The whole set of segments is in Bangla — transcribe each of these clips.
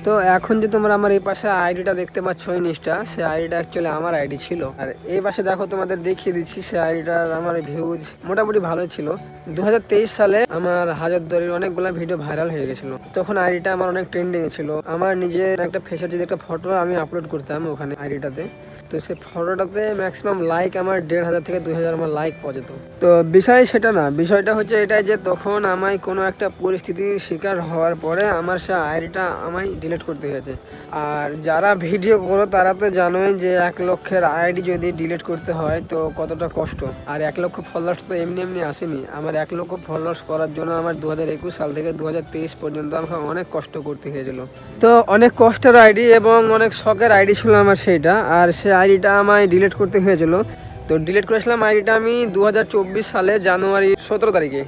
তো এখন যে তোমরা আমার এই পাশে আইডিটা দেখতে পাচ্ছ ইনস্টা, সে আইডিটা অ্যাকচুয়ালি আমার আইডি ছিল। আর এই পাশে দেখো তোমাদের দেখিয়ে দিচ্ছি, সে আইডিটার আমার ভিউজ মোটামুটি ভালো ছিল। 2023 সালে আমার হাজারদুয়ারির অনেকগুলো ভিডিও ভাইরাল হয়ে গেছিল। তখন আইডিটা আমার অনেক ট্রেন্ডিং ছিল। আমার নিজের একটা ফেসের যদি একটা ফটো আমি আপলোড করতাম ওখানে আইডিটাতে, তো সেই ফটোটাতে ম্যাক্সিমাম লাইক আমার 1500 থেকে 2000 আমার লাইক পাওয়া যেত। তো বিষয় সেটা না, বিষয়টা হচ্ছে এটাই যে তখন আমায় কোনো একটা পরিস্থিতির শিকার হওয়ার পরে আমার সে আইডিটা আমায় ডিলিট করতে হয়েছে। আর যারা ভিডিও করো তারা তো জানোই যে 1 লক্ষের আইডি যদি ডিলিট করতে হয় তো কতটা কষ্ট। আর 1 লক্ষ ফলোয়ার্স তো এমনি এমনি আসেনি। আমার 1 লক্ষ ফলোয়ার্স করার জন্য আমার 2021 সাল থেকে 2023 পর্যন্ত আমাকে অনেক কষ্ট করতে হয়েছিল। তো অনেক কষ্টের আইডি এবং অনেক শখের আইডি ছিল আমার সেইটা। আর সে আইডিটা আমায় ডিলিট করতে হয়েছিল। তো ডিলিট করেছিলাম আইডিটা আমি 2024 সালে জানুয়ারি 17 তারিখে।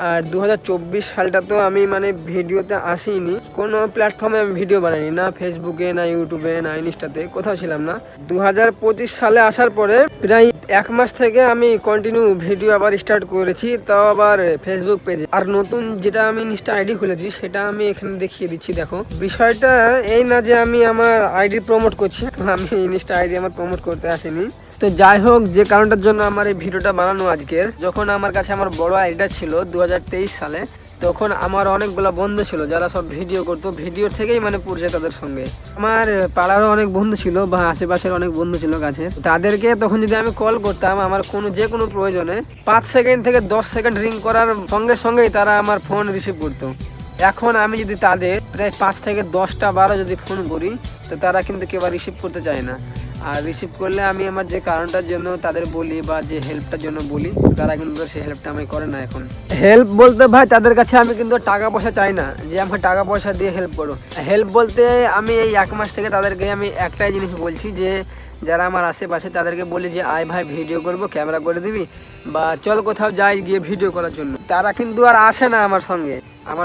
আর 2024 সালটা তো আমি মানে ভিডিওতে আসিনি, কোনো প্ল্যাটফর্মে আমি ভিডিও বানাইনি, না ফেসবুকে, না ইউটিউবে, না ইনস্টাতে, কোথাও ছিলাম না। 2025 সালে আসার পরে প্রায় 1 মাস থেকে আমি কন্টিনিউ ভিডিও আবার স্টার্ট করেছি, তাও আবার ফেসবুক পেজে। আর নতুন যেটা আমি ইনস্টা আইডি খুলেছি সেটা আমি এখানে দেখিয়ে দিচ্ছি। দেখো, বিষয়টা এই না যে আমি আমার আইডি প্রমোট করছি, আমি ইনস্টা আইডি আমার প্রমোট করতে আসিনি। তো যাই হোক, যে কারণটার জন্য আমার এই ভিডিওটা বানানো আজকের, যখন আমার কাছে আমার বড় আইডিটা ছিল 2023 সালে, তখন আমার অনেকগুলো বন্ধু ছিল যারা সব ভিডিও করতো, ভিডিও থেকেই মানে পরিচয় তাদের সঙ্গে। আমার পাড়ারও অনেক বন্ধু ছিল বা আশেপাশের অনেক বন্ধু ছিল কাছে। তাদেরকে তখন যদি আমি কল করতাম আমার যে কোনো প্রয়োজনে, 5 সেকেন্ড থেকে 10 সেকেন্ড রিং করার সঙ্গে সঙ্গেই তারা আমার ফোন রিসিভ করতো। এখন আমি যদি তাদের প্রায় 5 থেকে 10টা 12 যদি ফোন করি, তো তারা কিন্তু কেউ রিসিভ করতে চায় না। আর রিসিভ করলে আমি আমার যে কারণটার জন্য তাদের বলি বা যে হেল্পটার জন্য বলি, তারা কিন্তু সেই হেল্পটা আমি করে না। এখন হেল্প বলতে ভাই তাদের কাছে আমি কিন্তু টাকা পয়সা চাই না যে আমাকে টাকা পয়সা দিয়ে হেল্প করো। হেল্প বলতে আমি এই 1 মাস থেকে তাদেরকে আমি একটাই জিনিস বলছি, যে যারা আমার আশেপাশে তাদেরকে বলি যে আয় ভাই ভিডিও করবো, ক্যামেরা করে দিবি, বা চল কোথাও যাই গিয়ে ভিডিও করার জন্য। তারা কিন্তু আর আসে না আমার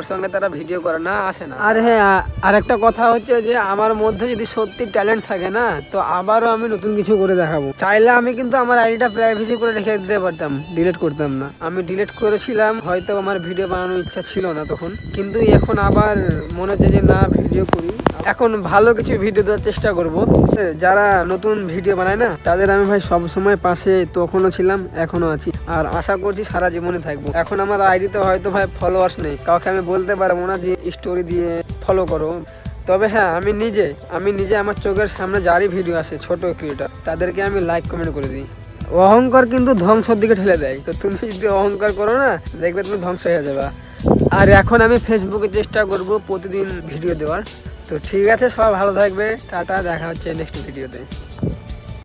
সঙ্গে তারা ভিডিও করে না, আসে না। আর হ্যাঁ, আর একটা কথা হচ্ছে যে আমার মধ্যে যদি সত্যি ট্যালেন্ট থাকে না, তো আবারও আমি নতুন কিছু করে দেখাবো। চাইলে আমি কিন্তু আমার আইডিটা প্রাইভেসি করে রেখে দিতে পারতাম, ডিলিট করতাম না। আমি ডিলিট করেছিলাম, হয়তো আমার ভিডিও বানানোর ইচ্ছা ছিল না তখন, কিন্তু এখন আবার মনে হচ্ছে যে না, ভিডিও করি, এখন ভালো কিছু ভিডিও দেওয়ার চেষ্টা করব। যারা নতুন ভিডিও বানায় না, তাদের আমি ভাই সব সময় পাশে তখনও ছিলাম, এখনো আছি, আর আশা করছি সারা জীবনে থাকবো। এখন আমার আইডিতে হয়তো ভাই ফলোয়ার্স নেই, কাউকে আমি বলতে পারবো না যে স্টোরি দিয়ে ফলো করো। তবে হ্যাঁ, আমি নিজে আমার চোখের সামনে যারই ভিডিও আসে ছোট ক্রিয়েটর, তাদেরকে আমি লাইক কমেন্ট করে দিই। অহংকার কিন্তু ধ্বংসের দিকে ঠেলে দেয়। তো তুমি যদি অহংকার করো না, দেখবে তুমি ধ্বংস হয়ে যাবে। আর এখন আমি ফেসবুকে চেষ্টা করব প্রতিদিন ভিডিও দেওয়ার। তো ঠিক আছে, সবাই ভালো থাকবে, টাটা, দেখা হচ্ছে নেক্সট ভিডিওতে।